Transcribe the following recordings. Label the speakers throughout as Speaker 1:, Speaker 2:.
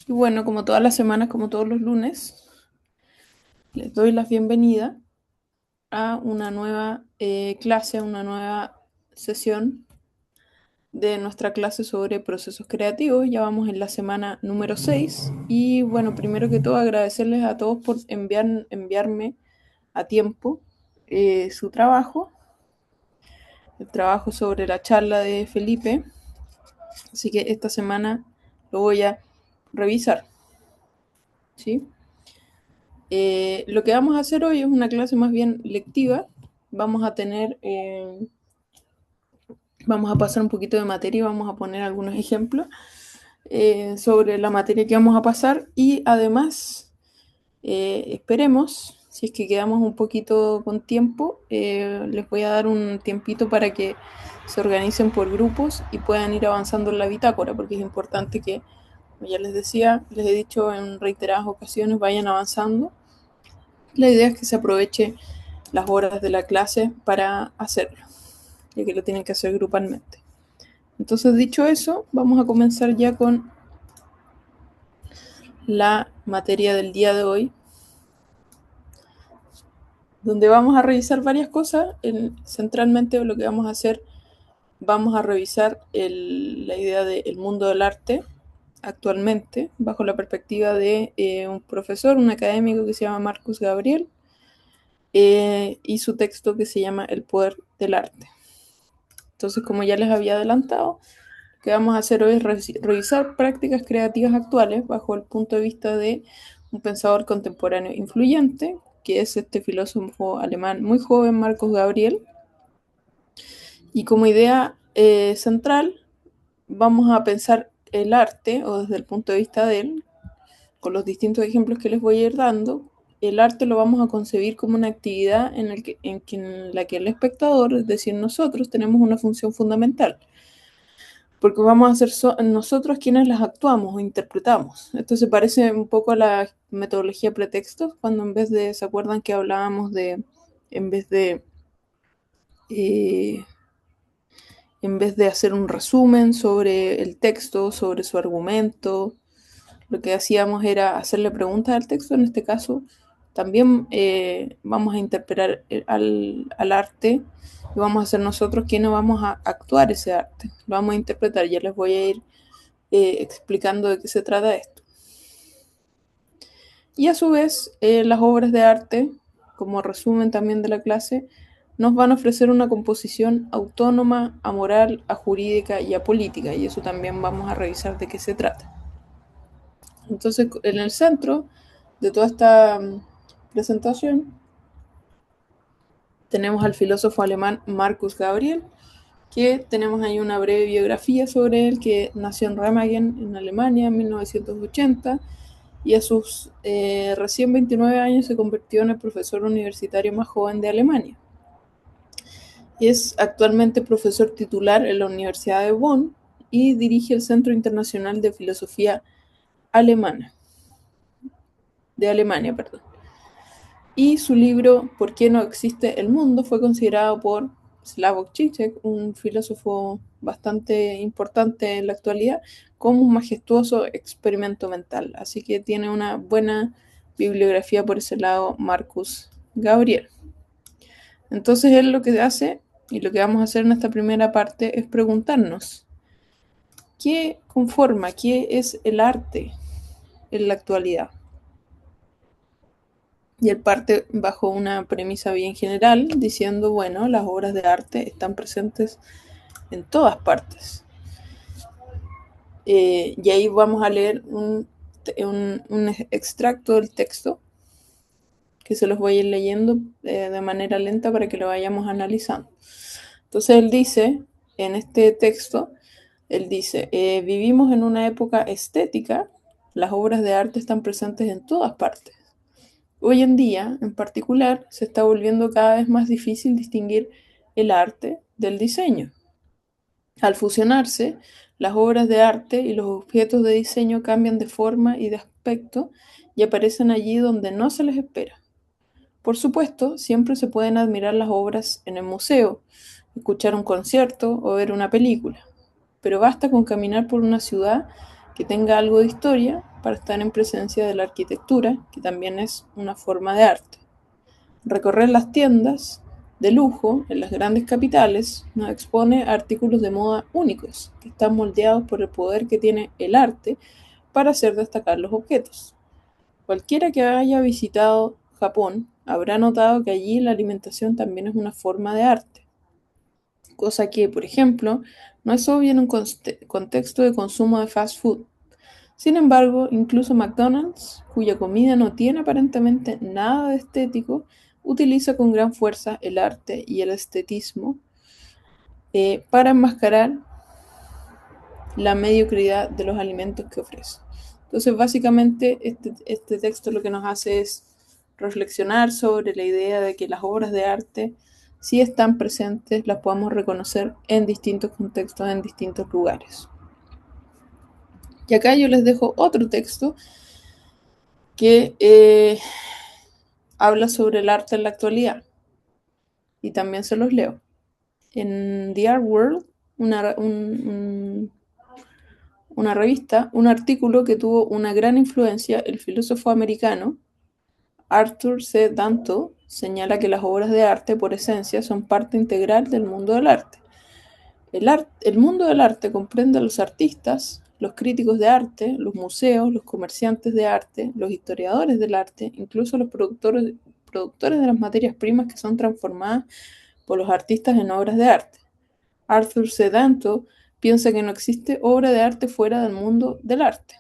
Speaker 1: Y bueno, como todas las semanas, como todos los lunes, les doy la bienvenida a una nueva clase, a una nueva sesión de nuestra clase sobre procesos creativos. Ya vamos en la semana número 6 y bueno, primero que todo agradecerles a todos por enviarme a tiempo su trabajo, el trabajo sobre la charla de Felipe. Así que esta semana lo voy a revisar, ¿sí? Lo que vamos a hacer hoy es una clase más bien lectiva. Vamos a tener, vamos a pasar un poquito de materia y vamos a poner algunos ejemplos sobre la materia que vamos a pasar y además esperemos, si es que quedamos un poquito con tiempo, les voy a dar un tiempito para que se organicen por grupos y puedan ir avanzando en la bitácora, porque es importante que, como ya les decía, les he dicho en reiteradas ocasiones, vayan avanzando. La idea es que se aproveche las horas de la clase para hacerlo, ya que lo tienen que hacer grupalmente. Entonces, dicho eso, vamos a comenzar ya con la materia del día de hoy, donde vamos a revisar varias cosas. Centralmente lo que vamos a hacer, vamos a revisar la idea del mundo del arte actualmente, bajo la perspectiva de un profesor, un académico que se llama Marcus Gabriel, y su texto que se llama El poder del arte. Entonces, como ya les había adelantado, lo que vamos a hacer hoy es revisar prácticas creativas actuales bajo el punto de vista de un pensador contemporáneo influyente, que es este filósofo alemán muy joven, Marcos Gabriel. Y como idea central, vamos a pensar el arte, o desde el punto de vista de él, con los distintos ejemplos que les voy a ir dando. El arte lo vamos a concebir como una actividad en la que el espectador, es decir, nosotros, tenemos una función fundamental, porque vamos a ser nosotros quienes las actuamos o interpretamos. Esto se parece un poco a la metodología pretextos, cuando ¿se acuerdan que hablábamos en vez de, eh, en vez de hacer un resumen sobre el texto, sobre su argumento, lo que hacíamos era hacerle preguntas al texto? En este caso, también vamos a interpretar al arte y vamos a ser nosotros quienes vamos a actuar ese arte. Lo vamos a interpretar. Ya les voy a ir explicando de qué se trata esto. Y a su vez, las obras de arte, como resumen también de la clase, nos van a ofrecer una composición autónoma, amoral, ajurídica y apolítica, y eso también vamos a revisar de qué se trata. Entonces, en el centro de toda esta presentación tenemos al filósofo alemán Marcus Gabriel, que tenemos ahí una breve biografía sobre él, que nació en Remagen, en Alemania, en 1980, y a sus recién 29 años se convirtió en el profesor universitario más joven de Alemania. Es actualmente profesor titular en la Universidad de Bonn y dirige el Centro Internacional de Filosofía Alemana, de Alemania, perdón. Y su libro ¿Por qué no existe el mundo? Fue considerado por Slavoj Žižek, un filósofo bastante importante en la actualidad, como un majestuoso experimento mental. Así que tiene una buena bibliografía por ese lado Marcus Gabriel. Entonces él lo que hace, y lo que vamos a hacer en esta primera parte, es preguntarnos ¿qué conforma, qué es el arte en la actualidad? Y él parte bajo una premisa bien general, diciendo, bueno, las obras de arte están presentes en todas partes. Y ahí vamos a leer un extracto del texto, que se los voy a ir leyendo de manera lenta para que lo vayamos analizando. Entonces él dice, en este texto, él dice, vivimos en una época estética, las obras de arte están presentes en todas partes. Hoy en día, en particular, se está volviendo cada vez más difícil distinguir el arte del diseño. Al fusionarse, las obras de arte y los objetos de diseño cambian de forma y de aspecto y aparecen allí donde no se les espera. Por supuesto, siempre se pueden admirar las obras en el museo, escuchar un concierto o ver una película, pero basta con caminar por una ciudad que tenga algo de historia para estar en presencia de la arquitectura, que también es una forma de arte. Recorrer las tiendas de lujo en las grandes capitales nos expone a artículos de moda únicos, que están moldeados por el poder que tiene el arte para hacer destacar los objetos. Cualquiera que haya visitado Japón habrá notado que allí la alimentación también es una forma de arte, cosa que, por ejemplo, no es obvia en un contexto de consumo de fast food. Sin embargo, incluso McDonald's, cuya comida no tiene aparentemente nada de estético, utiliza con gran fuerza el arte y el estetismo para enmascarar la mediocridad de los alimentos que ofrece. Entonces, básicamente, este texto lo que nos hace es reflexionar sobre la idea de que las obras de arte, si están presentes, las podemos reconocer en distintos contextos, en distintos lugares. Y acá yo les dejo otro texto que habla sobre el arte en la actualidad. Y también se los leo. En The Art World, una revista, un artículo que tuvo una gran influencia, el filósofo americano Arthur C. Danto señala que las obras de arte, por esencia, son parte integral del mundo del arte. El mundo del arte comprende a los artistas, los críticos de arte, los museos, los comerciantes de arte, los historiadores del arte, incluso los productores de las materias primas que son transformadas por los artistas en obras de arte. Arthur C. Danto piensa que no existe obra de arte fuera del mundo del arte.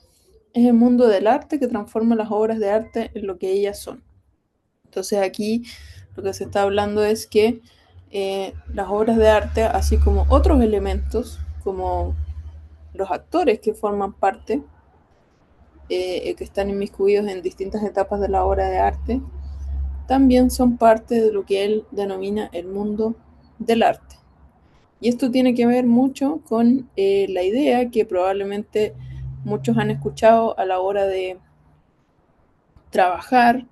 Speaker 1: Es el mundo del arte que transforma las obras de arte en lo que ellas son. Entonces aquí lo que se está hablando es que las obras de arte, así como otros elementos, como los actores que forman parte, que están inmiscuidos en distintas etapas de la obra de arte, también son parte de lo que él denomina el mundo del arte. Y esto tiene que ver mucho con la idea que probablemente muchos han escuchado a la hora de trabajar.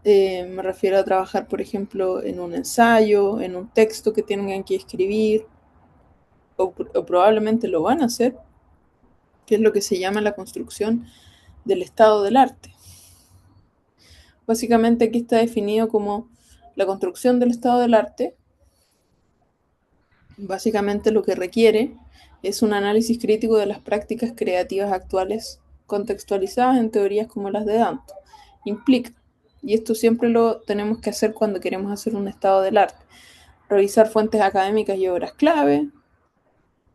Speaker 1: Me refiero a trabajar, por ejemplo, en un ensayo, en un texto que tengan que escribir, o probablemente lo van a hacer, que es lo que se llama la construcción del estado del arte. Básicamente aquí está definido como la construcción del estado del arte. Básicamente lo que requiere es un análisis crítico de las prácticas creativas actuales contextualizadas en teorías como las de Danto. Implica, y esto siempre lo tenemos que hacer cuando queremos hacer un estado del arte, revisar fuentes académicas y obras clave,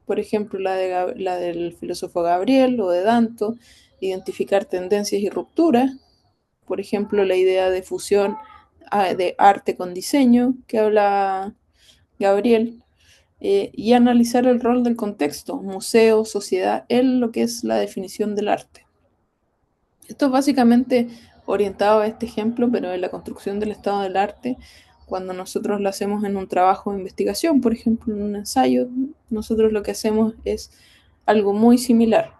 Speaker 1: por ejemplo la del filósofo Gabriel o de Danto, identificar tendencias y rupturas, por ejemplo la idea de fusión de arte con diseño que habla Gabriel, y analizar el rol del contexto, museo, sociedad, en lo que es la definición del arte. Esto es básicamente orientado a este ejemplo, pero en la construcción del estado del arte, cuando nosotros lo hacemos en un trabajo de investigación, por ejemplo, en un ensayo, nosotros lo que hacemos es algo muy similar,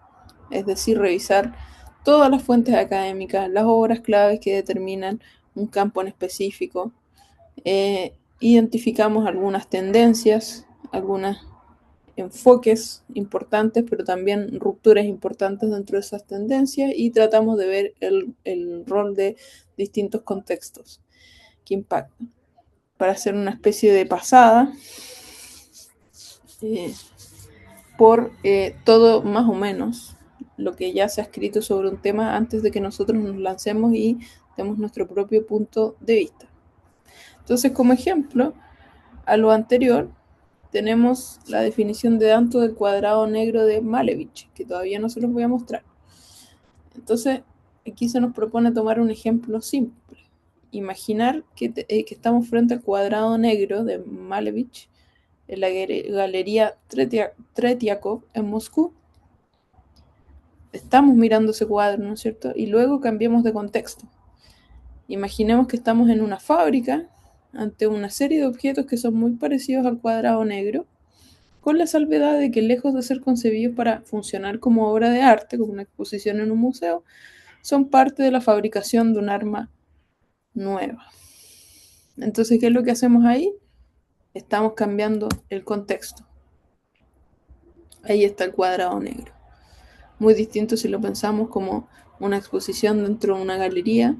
Speaker 1: es decir, revisar todas las fuentes académicas, las obras claves que determinan un campo en específico, identificamos algunas tendencias, algunos enfoques importantes, pero también rupturas importantes dentro de esas tendencias y tratamos de ver el rol de distintos contextos que impactan para hacer una especie de pasada por todo más o menos lo que ya se ha escrito sobre un tema antes de que nosotros nos lancemos y demos nuestro propio punto de vista. Entonces, como ejemplo a lo anterior, tenemos la definición de Danto del cuadrado negro de Malevich, que todavía no se los voy a mostrar. Entonces, aquí se nos propone tomar un ejemplo simple. Imaginar que estamos frente al cuadrado negro de Malevich en la galería Tretiakov en Moscú. Estamos mirando ese cuadro, ¿no es cierto? Y luego cambiamos de contexto. Imaginemos que estamos en una fábrica ante una serie de objetos que son muy parecidos al cuadrado negro, con la salvedad de que lejos de ser concebidos para funcionar como obra de arte, como una exposición en un museo, son parte de la fabricación de un arma nueva. Entonces, ¿qué es lo que hacemos ahí? Estamos cambiando el contexto. Ahí está el cuadrado negro. Muy distinto si lo pensamos como una exposición dentro de una galería,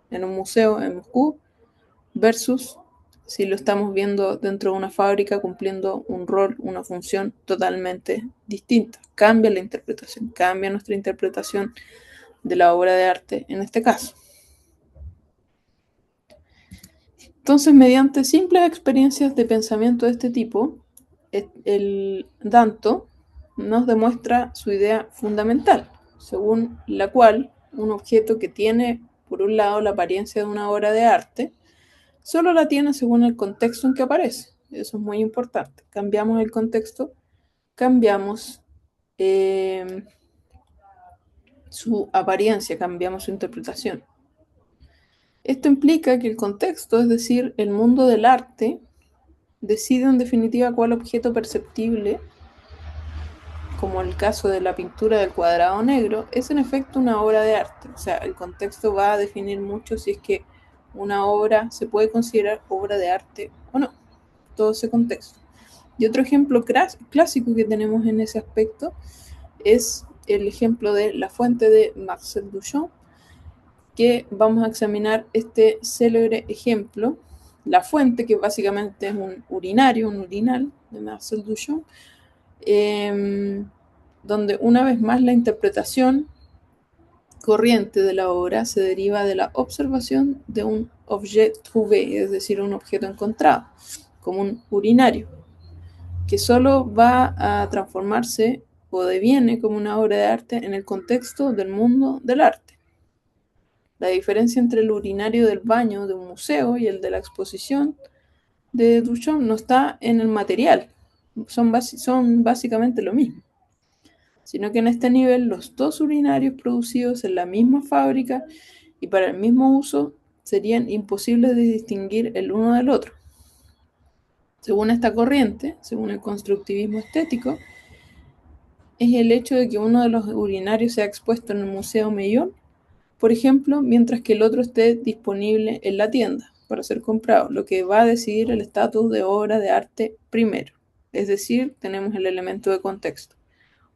Speaker 1: en un museo en Moscú, versus si lo estamos viendo dentro de una fábrica cumpliendo un rol, una función totalmente distinta. Cambia la interpretación, cambia nuestra interpretación de la obra de arte en este caso. Entonces, mediante simples experiencias de pensamiento de este tipo, el Danto nos demuestra su idea fundamental, según la cual un objeto que tiene, por un lado, la apariencia de una obra de arte, solo la tiene según el contexto en que aparece. Eso es muy importante. Cambiamos el contexto, cambiamos su apariencia, cambiamos su interpretación. Esto implica que el contexto, es decir, el mundo del arte, decide en definitiva cuál objeto perceptible, como el caso de la pintura del cuadrado negro, es en efecto una obra de arte. O sea, el contexto va a definir mucho si es que una obra se puede considerar obra de arte o no. Todo ese contexto. Y otro ejemplo clásico que tenemos en ese aspecto es el ejemplo de La fuente de Marcel Duchamp, que vamos a examinar este célebre ejemplo. La fuente, que básicamente es un urinario, un urinal de Marcel Duchamp, donde una vez más la interpretación corriente de la obra se deriva de la observación de un objet trouvé, es decir, un objeto encontrado, como un urinario, que solo va a transformarse o deviene como una obra de arte en el contexto del mundo del arte. La diferencia entre el urinario del baño de un museo y el de la exposición de Duchamp no está en el material, son básicamente lo mismo, sino que en este nivel los dos urinarios producidos en la misma fábrica y para el mismo uso serían imposibles de distinguir el uno del otro. Según esta corriente, según el constructivismo estético, es el hecho de que uno de los urinarios sea expuesto en el Museo Mellón, por ejemplo, mientras que el otro esté disponible en la tienda para ser comprado, lo que va a decidir el estatus de obra de arte primero. Es decir, tenemos el elemento de contexto.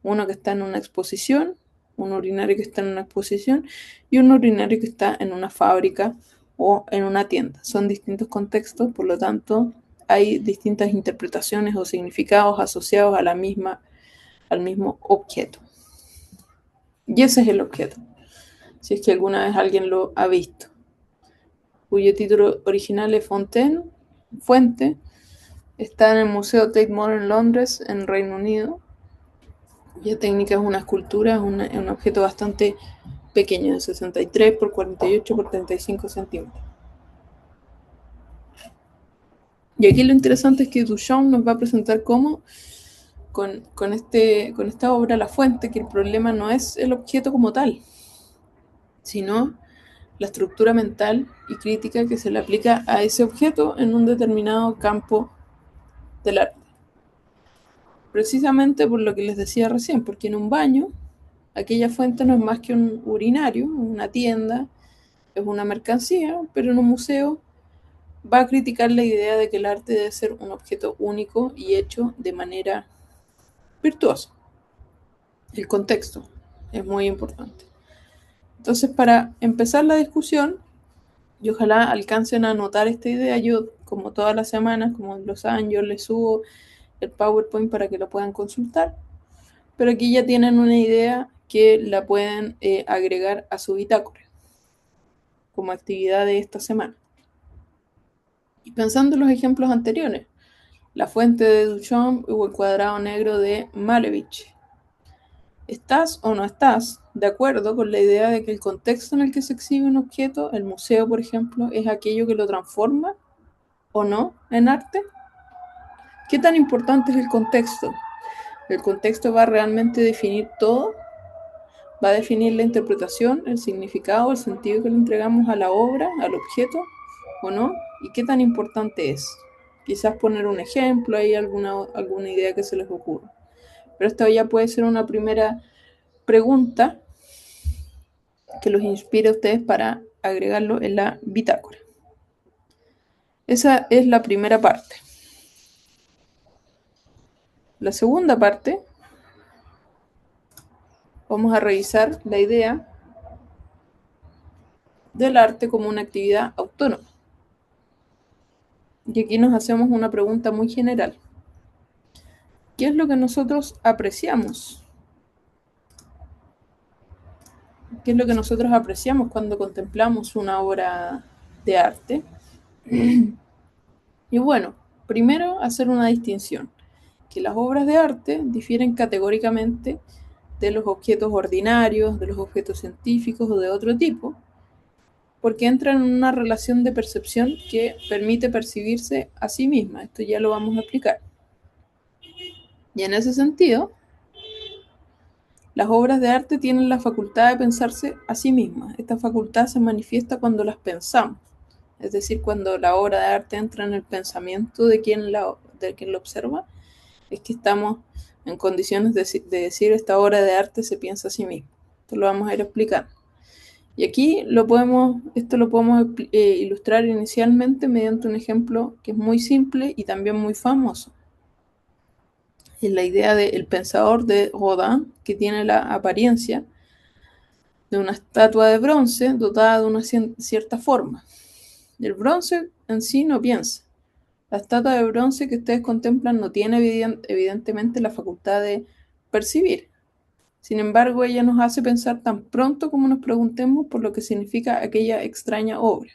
Speaker 1: Uno que está en una exposición, un urinario que está en una exposición y un urinario que está en una fábrica o en una tienda. Son distintos contextos, por lo tanto, hay distintas interpretaciones o significados asociados a al mismo objeto. Y ese es el objeto, si es que alguna vez alguien lo ha visto, cuyo título original es Fuente, está en el Museo Tate Modern Londres, en Reino Unido. Y la técnica es una escultura, es un objeto bastante pequeño, de 63 por 48 por 35 centímetros. Y aquí lo interesante es que Duchamp nos va a presentar cómo con esta obra La Fuente, que el problema no es el objeto como tal, sino la estructura mental y crítica que se le aplica a ese objeto en un determinado campo del arte. Precisamente por lo que les decía recién, porque en un baño, aquella fuente no es más que un urinario, una tienda, es una mercancía, pero en un museo va a criticar la idea de que el arte debe ser un objeto único y hecho de manera virtuosa. El contexto es muy importante. Entonces, para empezar la discusión, y ojalá alcancen a anotar esta idea, yo, como todas las semanas, como lo saben, yo les subo el PowerPoint para que lo puedan consultar, pero aquí ya tienen una idea que la pueden agregar a su bitácora como actividad de esta semana. Y pensando en los ejemplos anteriores, la fuente de Duchamp o el cuadrado negro de Malevich, ¿estás o no estás de acuerdo con la idea de que el contexto en el que se exhibe un objeto, el museo por ejemplo, es aquello que lo transforma o no en arte? ¿Qué tan importante es el contexto? ¿El contexto va a realmente definir todo? ¿Va a definir la interpretación, el significado, el sentido que le entregamos a la obra, al objeto o no? ¿Y qué tan importante es? Quizás poner un ejemplo, hay alguna idea que se les ocurra. Pero esto ya puede ser una primera pregunta que los inspire a ustedes para agregarlo en la bitácora. Esa es la primera parte. La segunda parte, vamos a revisar la idea del arte como una actividad autónoma. Y aquí nos hacemos una pregunta muy general. ¿Qué es lo que nosotros apreciamos? ¿Qué es lo que nosotros apreciamos cuando contemplamos una obra de arte? Y bueno, primero hacer una distinción, que las obras de arte difieren categóricamente de los objetos ordinarios, de los objetos científicos o de otro tipo, porque entran en una relación de percepción que permite percibirse a sí misma. Esto ya lo vamos a explicar. Y en ese sentido, las obras de arte tienen la facultad de pensarse a sí mismas. Esta facultad se manifiesta cuando las pensamos, es decir, cuando la obra de arte entra en el pensamiento de quien lo observa, es que estamos en condiciones de decir esta obra de arte se piensa a sí misma. Esto lo vamos a ir explicando. Y aquí esto lo podemos ilustrar inicialmente mediante un ejemplo que es muy simple y también muy famoso. Es la idea del pensador de Rodin, que tiene la apariencia de una estatua de bronce dotada de una cierta forma. El bronce en sí no piensa. La estatua de bronce que ustedes contemplan no tiene evidentemente la facultad de percibir. Sin embargo, ella nos hace pensar tan pronto como nos preguntemos por lo que significa aquella extraña obra.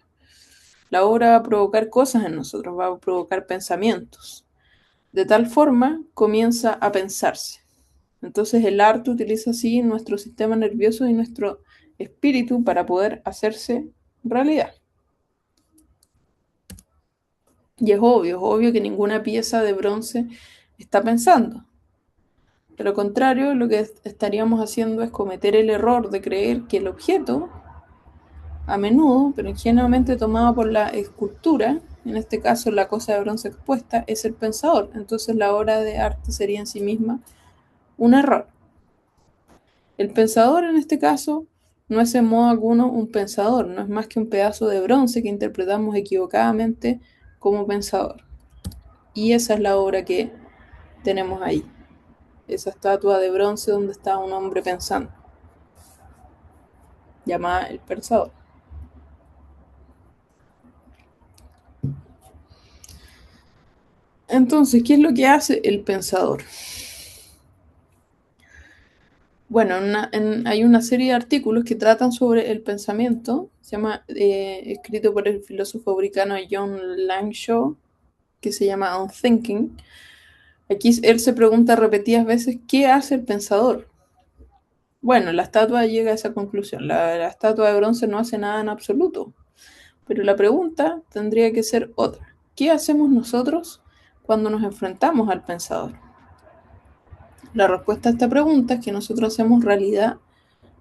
Speaker 1: La obra va a provocar cosas en nosotros, va a provocar pensamientos. De tal forma, comienza a pensarse. Entonces, el arte utiliza así nuestro sistema nervioso y nuestro espíritu para poder hacerse realidad. Y es obvio que ninguna pieza de bronce está pensando. De lo contrario, lo que estaríamos haciendo es cometer el error de creer que el objeto, a menudo, pero ingenuamente tomado por la escultura, en este caso la cosa de bronce expuesta, es el pensador. Entonces la obra de arte sería en sí misma un error. El pensador en este caso no es en modo alguno un pensador, no es más que un pedazo de bronce que interpretamos equivocadamente como pensador. Y esa es la obra que tenemos ahí, esa estatua de bronce donde está un hombre pensando, llamada el pensador. Entonces, ¿qué es lo que hace el pensador? Bueno, hay una serie de artículos que tratan sobre el pensamiento, se llama, escrito por el filósofo americano John Langshaw, que se llama On Thinking. Aquí él se pregunta repetidas veces, ¿qué hace el pensador? Bueno, la estatua llega a esa conclusión. La estatua de bronce no hace nada en absoluto. Pero la pregunta tendría que ser otra. ¿Qué hacemos nosotros cuando nos enfrentamos al pensador? La respuesta a esta pregunta es que nosotros hacemos realidad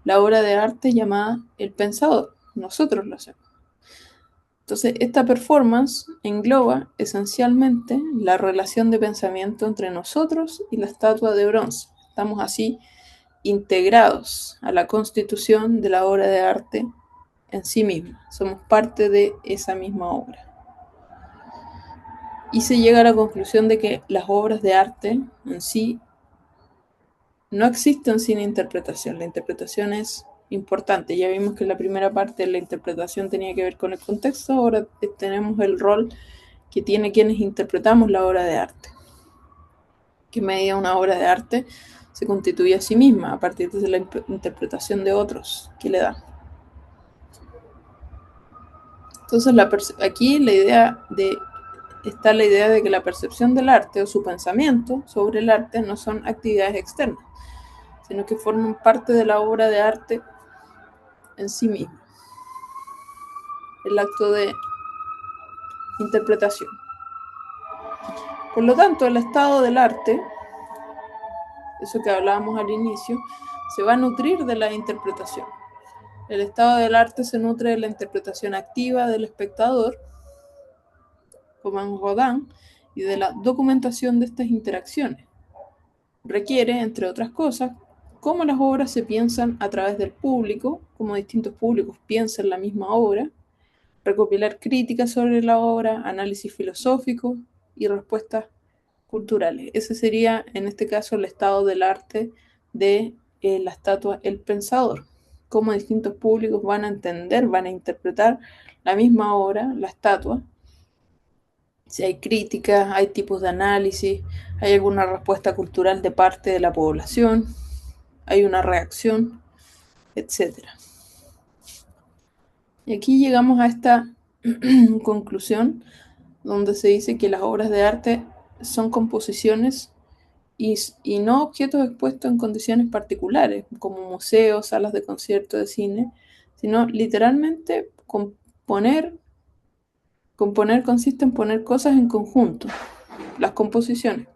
Speaker 1: la obra de arte llamada El Pensador. Nosotros lo hacemos. Entonces, esta performance engloba esencialmente la relación de pensamiento entre nosotros y la estatua de bronce. Estamos así integrados a la constitución de la obra de arte en sí misma. Somos parte de esa misma obra. Y se llega a la conclusión de que las obras de arte en sí no existen sin interpretación. La interpretación es importante. Ya vimos que la primera parte de la interpretación tenía que ver con el contexto, ahora tenemos el rol que tiene quienes interpretamos la obra de arte. ¿Qué medida una obra de arte se constituye a sí misma a partir de la interpretación de otros que le dan? Entonces, aquí está la idea de que la percepción del arte o su pensamiento sobre el arte no son actividades externas, sino que forman parte de la obra de arte en sí misma. El acto de interpretación. Por lo tanto, el estado del arte, eso que hablábamos al inicio, se va a nutrir de la interpretación. El estado del arte se nutre de la interpretación activa del espectador, como en Rodin, y de la documentación de estas interacciones. Requiere, entre otras cosas, cómo las obras se piensan a través del público, cómo distintos públicos piensan la misma obra, recopilar críticas sobre la obra, análisis filosófico y respuestas culturales. Ese sería, en este caso, el estado del arte de la estatua El Pensador, cómo distintos públicos van a entender, van a interpretar la misma obra, la estatua. Si hay críticas, hay tipos de análisis, hay alguna respuesta cultural de parte de la población, hay una reacción, etc. Y aquí llegamos a esta conclusión donde se dice que las obras de arte son composiciones y no objetos expuestos en condiciones particulares, como museos, salas de concierto, de cine, sino literalmente componer. Componer consiste en poner cosas en conjunto, las composiciones.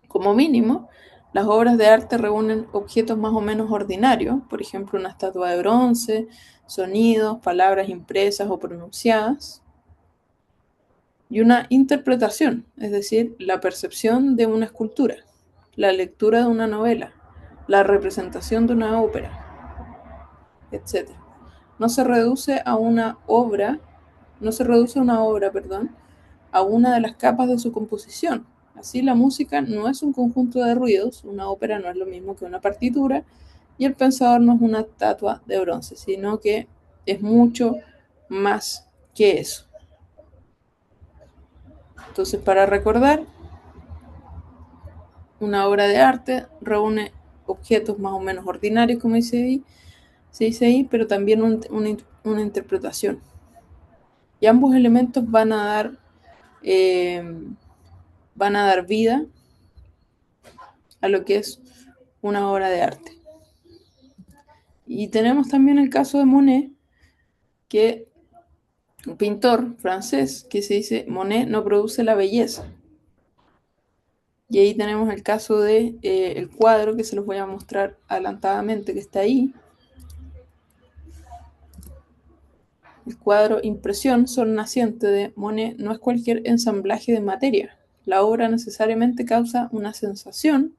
Speaker 1: Como mínimo, las obras de arte reúnen objetos más o menos ordinarios, por ejemplo, una estatua de bronce, sonidos, palabras impresas o pronunciadas, y una interpretación, es decir, la percepción de una escultura, la lectura de una novela, la representación de una ópera, etc. No se reduce una obra, a una de las capas de su composición. Así, la música no es un conjunto de ruidos, una ópera no es lo mismo que una partitura, y el pensador no es una estatua de bronce, sino que es mucho más que eso. Entonces, para recordar, una obra de arte reúne objetos más o menos ordinarios, como se dice ahí, pero también una interpretación. Y ambos elementos van a dar vida a lo que es una obra de arte. Y tenemos también el caso de Monet, que un pintor francés que se dice Monet no produce la belleza. Y ahí tenemos el caso de el cuadro que se los voy a mostrar adelantadamente, que está ahí. El cuadro Impresión, Sol naciente de Monet no es cualquier ensamblaje de materia. La obra necesariamente causa una sensación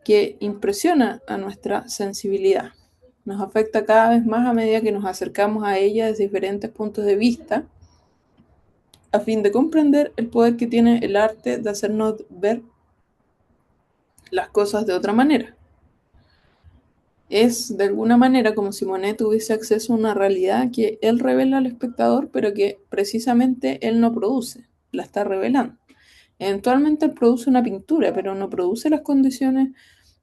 Speaker 1: que impresiona a nuestra sensibilidad. Nos afecta cada vez más a medida que nos acercamos a ella desde diferentes puntos de vista, a fin de comprender el poder que tiene el arte de hacernos ver las cosas de otra manera. Es de alguna manera como si Monet tuviese acceso a una realidad que él revela al espectador, pero que precisamente él no produce, la está revelando. Eventualmente él produce una pintura, pero no produce las condiciones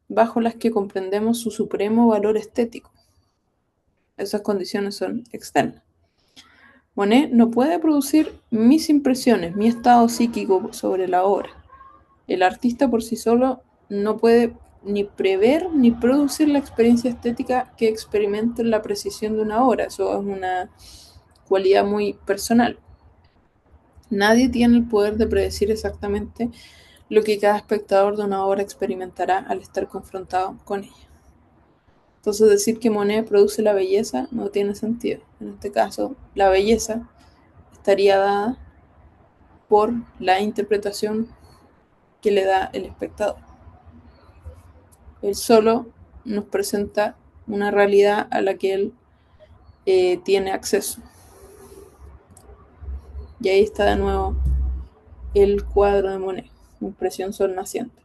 Speaker 1: bajo las que comprendemos su supremo valor estético. Esas condiciones son externas. Monet no puede producir mis impresiones, mi estado psíquico sobre la obra. El artista por sí solo no puede ni prever ni producir la experiencia estética que experimenta en la precisión de una obra. Eso es una cualidad muy personal. Nadie tiene el poder de predecir exactamente lo que cada espectador de una obra experimentará al estar confrontado con ella. Entonces decir que Monet produce la belleza no tiene sentido. En este caso, la belleza estaría dada por la interpretación que le da el espectador. Él solo nos presenta una realidad a la que él tiene acceso. Y ahí está de nuevo el cuadro de Monet, Impresión Sol naciente.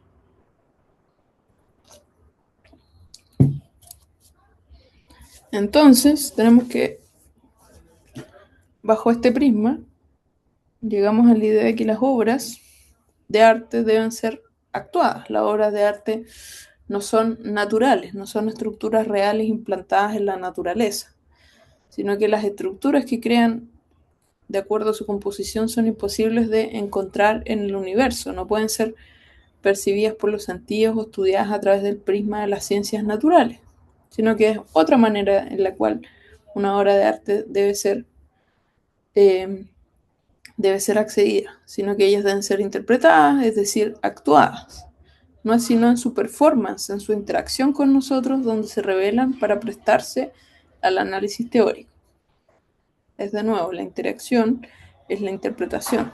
Speaker 1: Entonces, tenemos que, bajo este prisma, llegamos a la idea de que las obras de arte deben ser actuadas. Las obras de arte no son naturales, no son estructuras reales implantadas en la naturaleza, sino que las estructuras que crean de acuerdo a su composición son imposibles de encontrar en el universo, no pueden ser percibidas por los sentidos o estudiadas a través del prisma de las ciencias naturales, sino que es otra manera en la cual una obra de arte debe ser accedida, sino que ellas deben ser interpretadas, es decir, actuadas. No es sino en su performance, en su interacción con nosotros, donde se revelan para prestarse al análisis teórico. Es de nuevo, la interacción es la interpretación.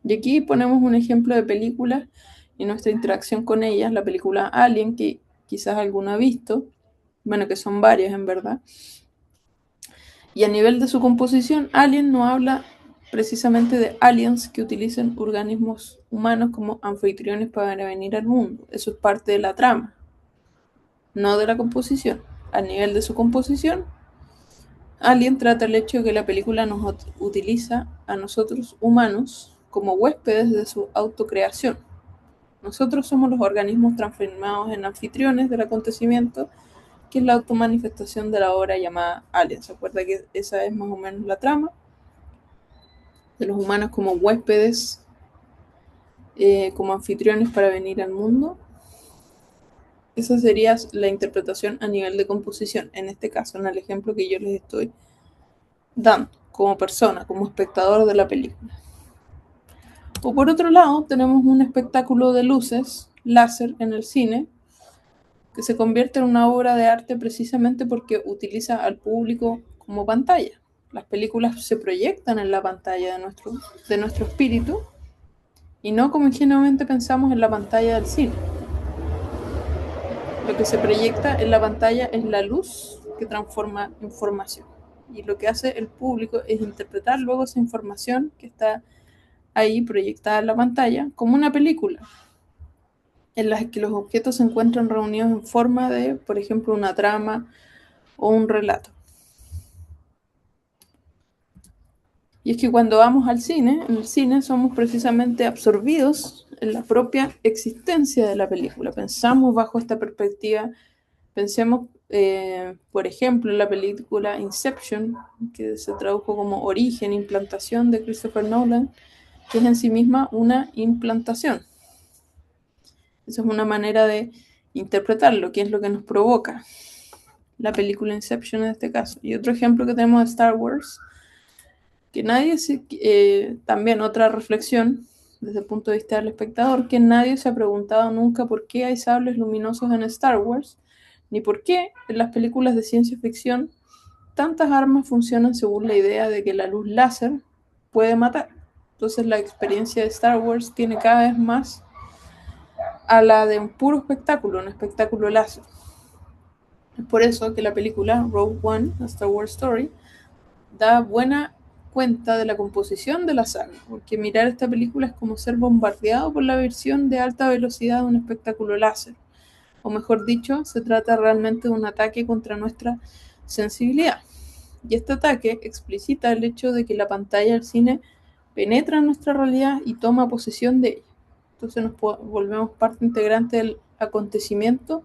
Speaker 1: Y aquí ponemos un ejemplo de película y nuestra interacción con ellas, la película Alien, que quizás alguno ha visto, bueno, que son varias en verdad. Y a nivel de su composición, Alien no habla precisamente de aliens que utilicen organismos humanos como anfitriones para venir al mundo. Eso es parte de la trama, no de la composición. A nivel de su composición, Alien trata el hecho de que la película nos utiliza a nosotros humanos como huéspedes de su autocreación. Nosotros somos los organismos transformados en anfitriones del acontecimiento, que es la automanifestación de la obra llamada Alien. ¿Se acuerda que esa es más o menos la trama? De los humanos como huéspedes, como anfitriones para venir al mundo. Esa sería la interpretación a nivel de composición, en este caso, en el ejemplo que yo les estoy dando, como persona, como espectador de la película. O por otro lado, tenemos un espectáculo de luces, láser, en el cine, que se convierte en una obra de arte precisamente porque utiliza al público como pantalla. Las películas se proyectan en la pantalla de nuestro espíritu y no como ingenuamente pensamos en la pantalla del cine. Lo que se proyecta en la pantalla es la luz que transforma información. Y lo que hace el público es interpretar luego esa información que está ahí proyectada en la pantalla como una película, en la que los objetos se encuentran reunidos en forma de, por ejemplo, una trama o un relato. Y es que cuando vamos al cine, en el cine somos precisamente absorbidos en la propia existencia de la película. Pensamos bajo esta perspectiva. Pensemos, por ejemplo, en la película Inception, que se tradujo como Origen, Implantación de Christopher Nolan, que es en sí misma una implantación. Esa es una manera de interpretarlo, que es lo que nos provoca la película Inception en este caso. Y otro ejemplo que tenemos de Star Wars, que nadie también otra reflexión desde el punto de vista del espectador, que nadie se ha preguntado nunca por qué hay sables luminosos en Star Wars, ni por qué en las películas de ciencia ficción tantas armas funcionan según la idea de que la luz láser puede matar. Entonces la experiencia de Star Wars tiene cada vez más a la de un puro espectáculo, un espectáculo láser. Es por eso que la película Rogue One, A Star Wars Story, da buena cuenta de la composición de la saga, porque mirar esta película es como ser bombardeado por la versión de alta velocidad de un espectáculo láser. O mejor dicho, se trata realmente de un ataque contra nuestra sensibilidad. Y este ataque explicita el hecho de que la pantalla del cine penetra en nuestra realidad y toma posesión de ella. Entonces nos volvemos parte integrante del acontecimiento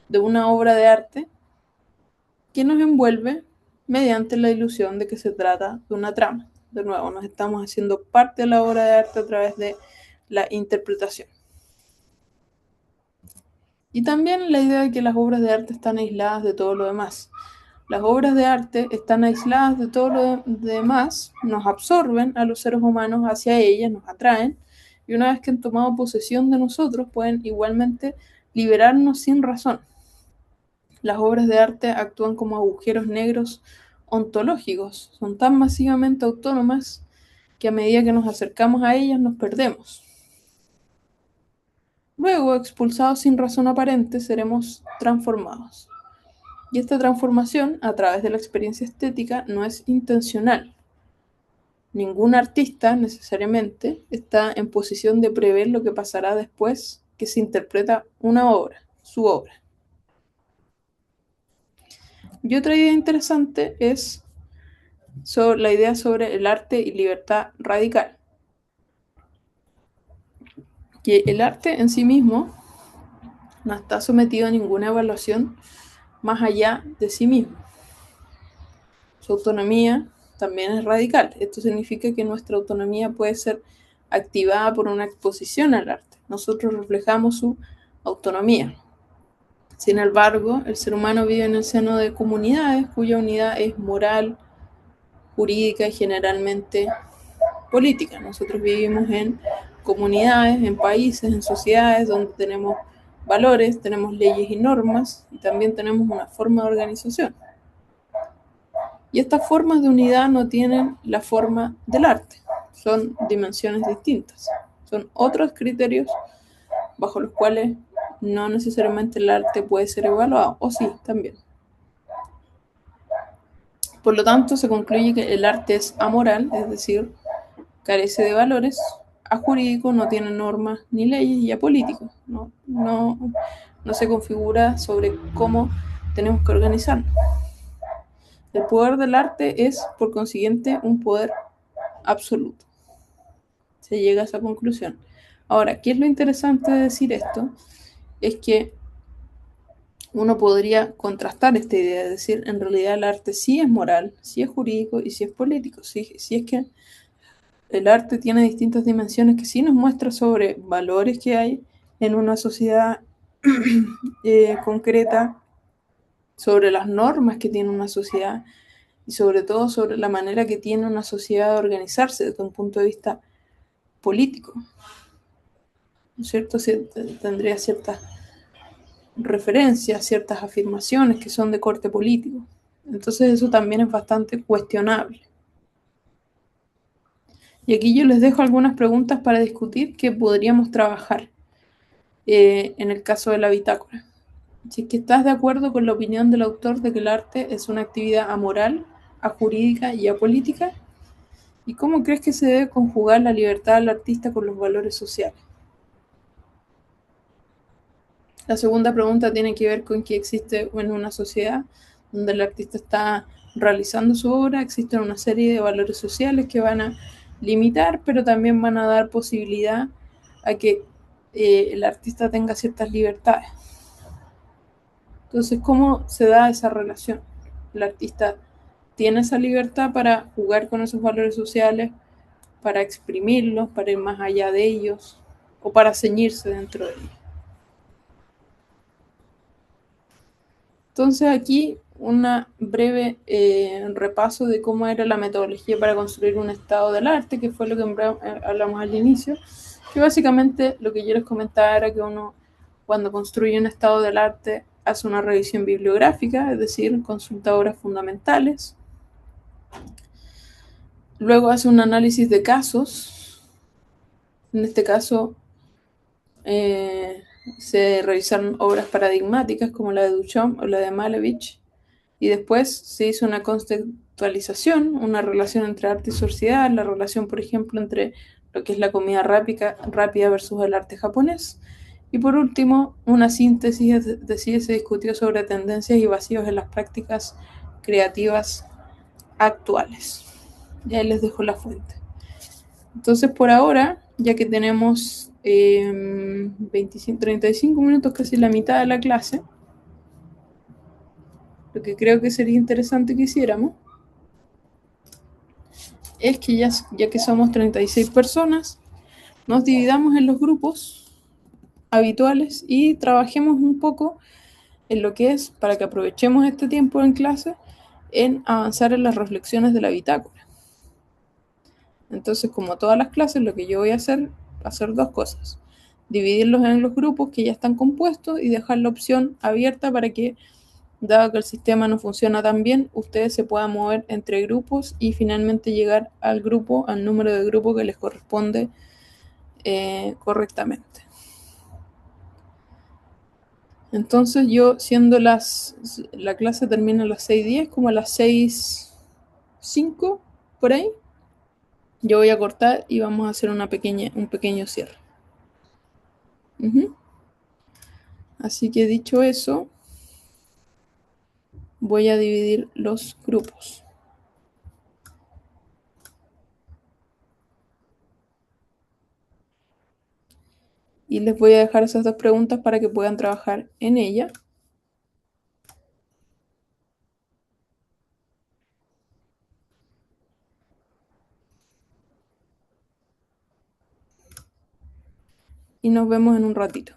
Speaker 1: de una obra de arte que nos envuelve mediante la ilusión de que se trata de una trama. De nuevo, nos estamos haciendo parte de la obra de arte a través de la interpretación. Y también la idea de que las obras de arte están aisladas de todo lo demás. Las obras de arte están aisladas de todo lo demás, nos absorben a los seres humanos hacia ellas, nos atraen, y una vez que han tomado posesión de nosotros, pueden igualmente liberarnos sin razón. Las obras de arte actúan como agujeros negros ontológicos, son tan masivamente autónomas que a medida que nos acercamos a ellas nos perdemos. Luego, expulsados sin razón aparente, seremos transformados. Y esta transformación, a través de la experiencia estética, no es intencional. Ningún artista necesariamente está en posición de prever lo que pasará después que se interpreta una obra, su obra. Y otra idea interesante es la idea sobre el arte y libertad radical. Que el arte en sí mismo no está sometido a ninguna evaluación más allá de sí mismo. Su autonomía también es radical. Esto significa que nuestra autonomía puede ser activada por una exposición al arte. Nosotros reflejamos su autonomía. Sin embargo, el ser humano vive en el seno de comunidades cuya unidad es moral, jurídica y generalmente política. Nosotros vivimos en comunidades, en países, en sociedades donde tenemos valores, tenemos leyes y normas y también tenemos una forma de organización. Y estas formas de unidad no tienen la forma del arte, son dimensiones distintas, son otros criterios bajo los cuales no necesariamente el arte puede ser evaluado, o sí, también. Por lo tanto, se concluye que el arte es amoral, es decir, carece de valores, ajurídico, no tiene normas ni leyes, y apolítico, no se configura sobre cómo tenemos que organizarnos. El poder del arte es, por consiguiente, un poder absoluto. Se llega a esa conclusión. Ahora, ¿qué es lo interesante de decir esto? Es que uno podría contrastar esta idea, es decir, en realidad el arte sí es moral, sí es jurídico y sí es político. Sí es que el arte tiene distintas dimensiones que sí nos muestra sobre valores que hay en una sociedad concreta, sobre las normas que tiene una sociedad y sobre todo sobre la manera que tiene una sociedad de organizarse desde un punto de vista político, ¿no es cierto? Tendría ciertas referencias, ciertas afirmaciones que son de corte político. Entonces eso también es bastante cuestionable. Y aquí yo les dejo algunas preguntas para discutir que podríamos trabajar en el caso de la bitácora. Si es que estás de acuerdo con la opinión del autor de que el arte es una actividad amoral, ajurídica y apolítica, ¿y cómo crees que se debe conjugar la libertad del artista con los valores sociales? La segunda pregunta tiene que ver con que existe en una sociedad donde el artista está realizando su obra, existen una serie de valores sociales que van a limitar, pero también van a dar posibilidad a que el artista tenga ciertas libertades. Entonces, ¿cómo se da esa relación? El artista tiene esa libertad para jugar con esos valores sociales, para exprimirlos, para ir más allá de ellos o para ceñirse dentro de ellos. Entonces aquí una breve repaso de cómo era la metodología para construir un estado del arte, que fue lo que hablamos al inicio, que básicamente lo que yo les comentaba era que uno cuando construye un estado del arte hace una revisión bibliográfica, es decir, consulta obras fundamentales, luego hace un análisis de casos, en este caso se revisaron obras paradigmáticas como la de Duchamp o la de Malevich, y después se hizo una contextualización, una relación entre arte y sociedad, la relación, por ejemplo, entre lo que es la comida rápida versus el arte japonés. Y por último, una síntesis se discutió sobre tendencias y vacíos en las prácticas creativas actuales. Y ahí les dejo la fuente. Entonces, por ahora, ya que tenemos 35 minutos, casi la mitad de la clase, lo que creo que sería interesante que hiciéramos es que ya que somos 36 personas, nos dividamos en los grupos habituales y trabajemos un poco en lo que es, para que aprovechemos este tiempo en clase, en avanzar en las reflexiones de la bitácora. Entonces, como todas las clases, lo que yo voy a hacer va a ser dos cosas. Dividirlos en los grupos que ya están compuestos y dejar la opción abierta para que, dado que el sistema no funciona tan bien, ustedes se puedan mover entre grupos y finalmente llegar al número de grupo que les corresponde correctamente. Entonces yo, siendo la clase termina a las 6:10, como a las 6:05, por ahí, yo voy a cortar y vamos a hacer un pequeño cierre. Así que dicho eso, voy a dividir los grupos. Y les voy a dejar esas dos preguntas para que puedan trabajar en ella. Y nos vemos en un ratito.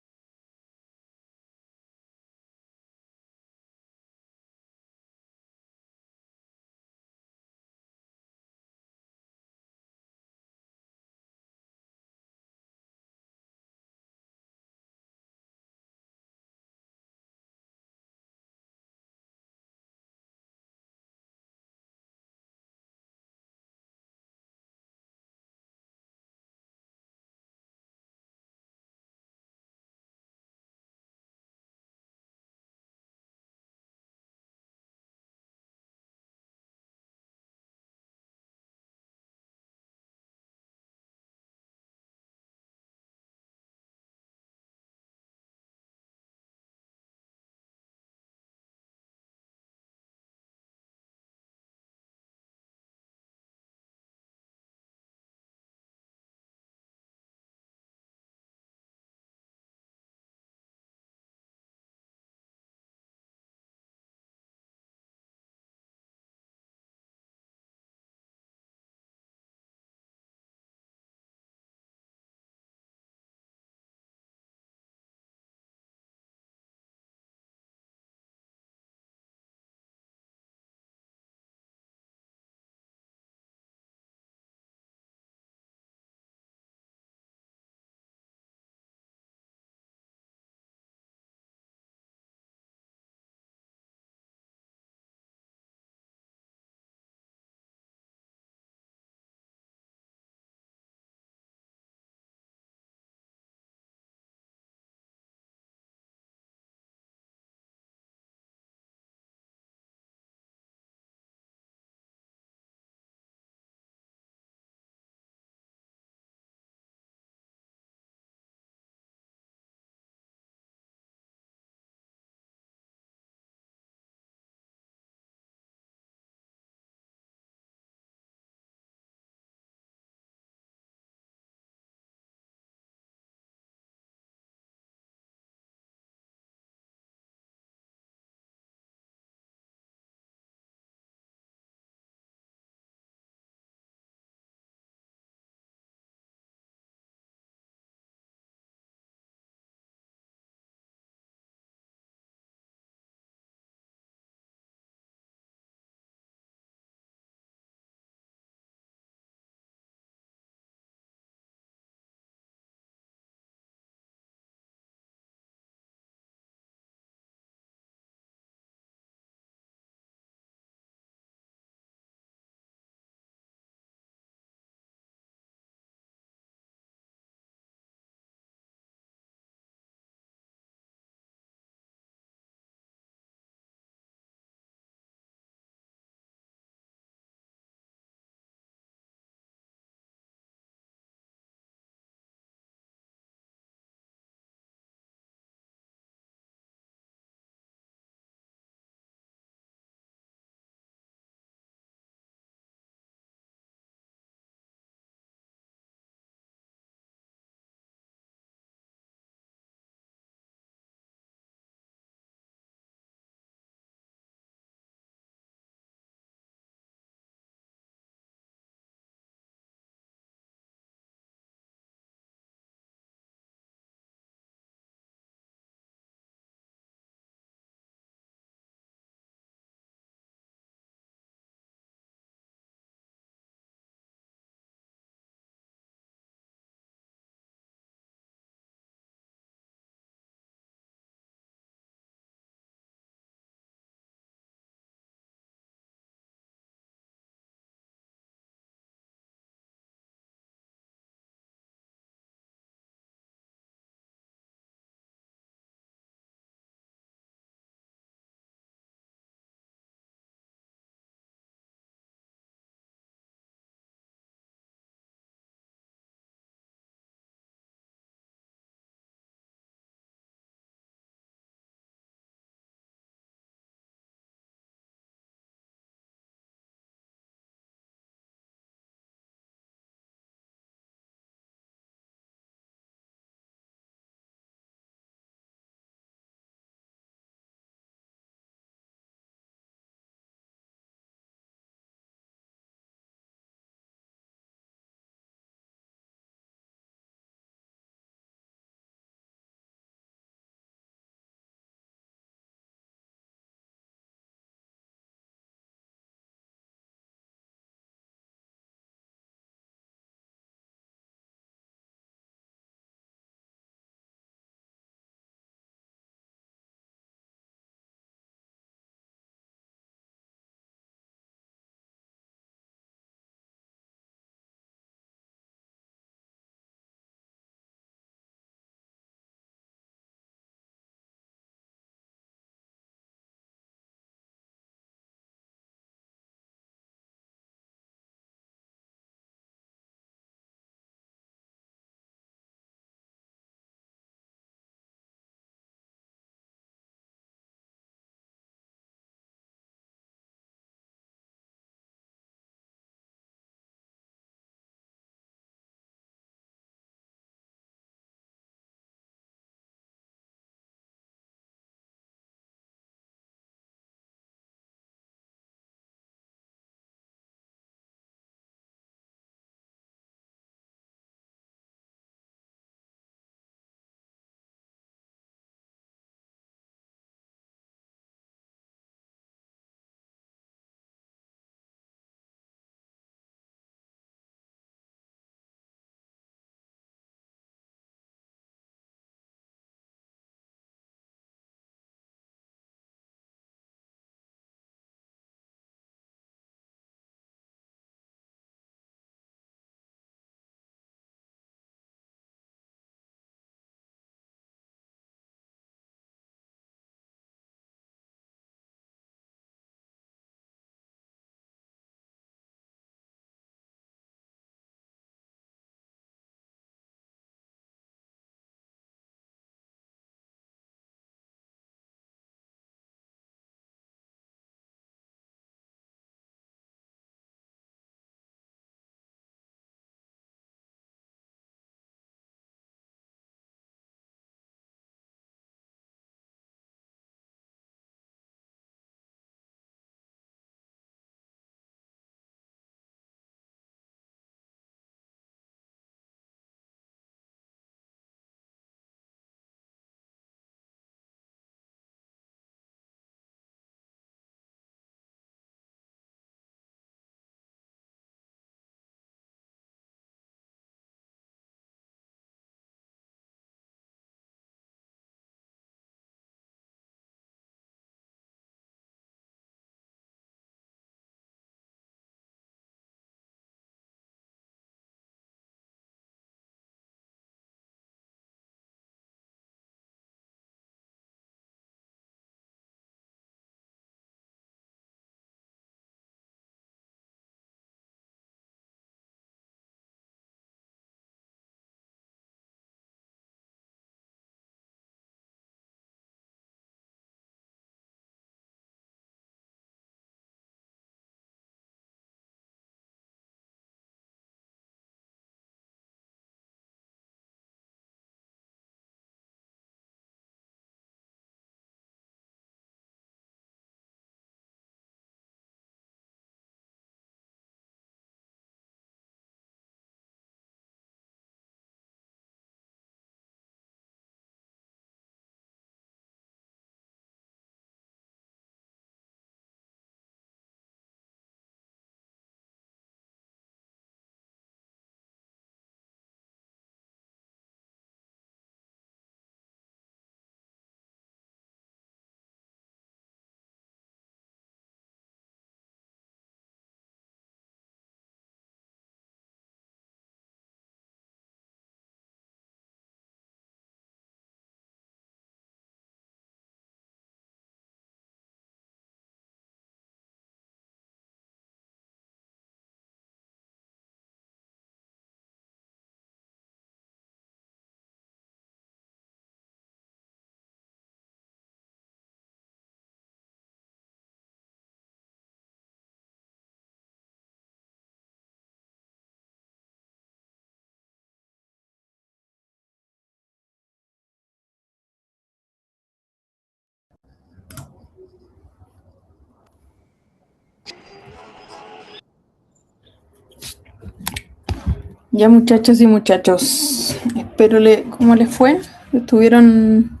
Speaker 1: Ya muchachos y muchachos, espero cómo les fue. Estuvieron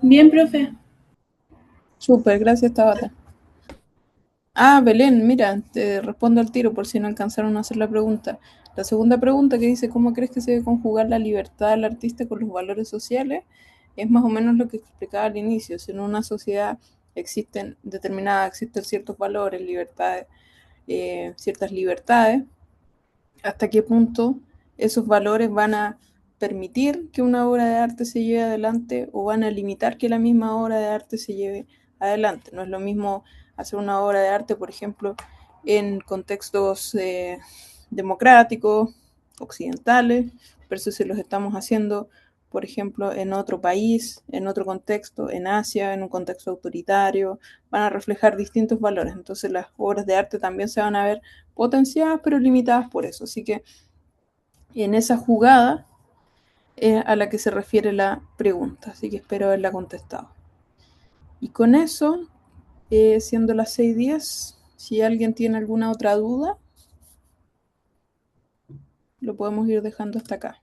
Speaker 2: Bien, profe.
Speaker 1: súper, gracias Tabata. Ah, Belén, mira, te respondo al tiro por si no alcanzaron a hacer la pregunta. La segunda pregunta que dice, ¿cómo crees que se debe conjugar la libertad del artista con los valores sociales? Es más o menos lo que explicaba al inicio. Si en una sociedad existen ciertos valores, libertades, ciertas libertades, ¿hasta qué punto esos valores van a permitir que una obra de arte se lleve adelante o van a limitar que la misma obra de arte se lleve adelante? No es lo mismo hacer una obra de arte, por ejemplo, en contextos democráticos, occidentales, versus si los estamos haciendo, por ejemplo, en otro país, en otro contexto, en Asia, en un contexto autoritario, van a reflejar distintos valores. Entonces las obras de arte también se van a ver potenciadas pero limitadas por eso. Así que en esa jugada es a la que se refiere la pregunta, así que espero haberla contestado. Y con eso, siendo las 6:10, si alguien tiene alguna otra duda, lo podemos ir dejando hasta acá.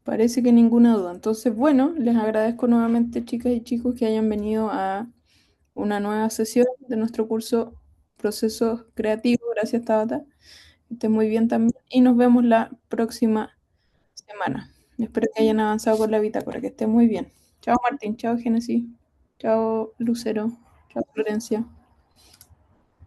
Speaker 1: Parece que ninguna duda. Entonces, bueno, les agradezco nuevamente, chicas y chicos, que hayan venido a una nueva sesión de nuestro curso Procesos Creativos. Gracias, Tabata. Que estén muy bien también. Y nos vemos la próxima semana. Espero que hayan avanzado con la bitácora, que estén muy bien. Chao Martín, chao Génesis, chao Lucero, chao Florencia.